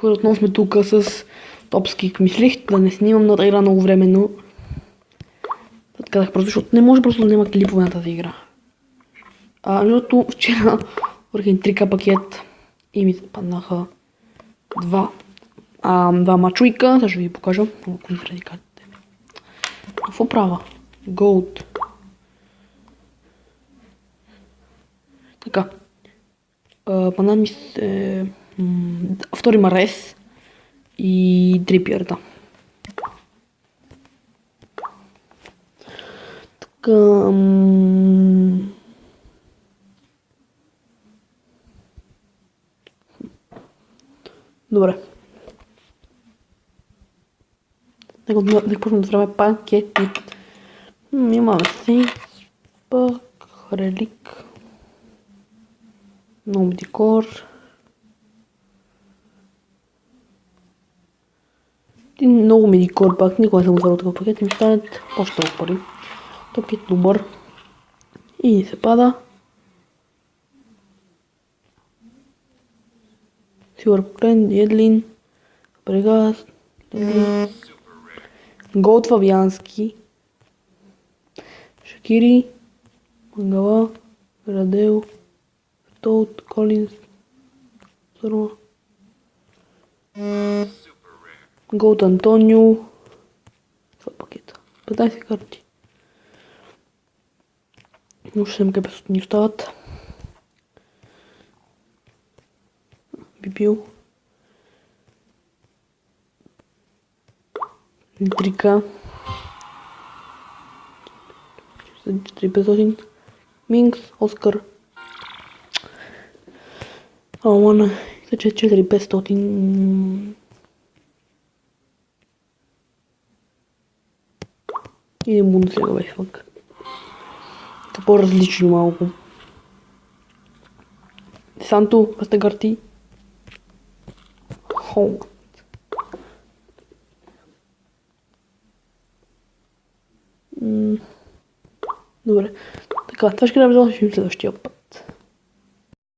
Отново сме тук с Топски. Мислих да не снимам на тази игра много време, но казах просто, защото не може просто да няма клипове на тази игра. Защото вчера върхин 3К пакет и ми паднаха два мачуйка. Сега ще ви покажа. Кои са радикалите. Какво права? Gold. Така. Падна ми се... Втори Марес и Дрипиерта. Така... Добре. Нека почнем да правим пакети. Имаме си пак релик. Ном декор. Много ми декор пак. Никога не съм взел такъв пакет. Ми станат още толкова пари. Топкит добър. И ни се пада. Силвър Плен, Едлин. Прегас. Голд Фабиански. Шакири. Мангала. Радел. Толт. Колинс. Сърма. Голд Антонио. Това пакета. 15 карти. Още 7 къпес ни остават. Би бил 3К 4500 Минкс, Оскар Романа 4500 и Бундеслига беше пък. По-различно малко. Санто, Пастегарти. Холм. Добре. Така, това ще гледам следващия път.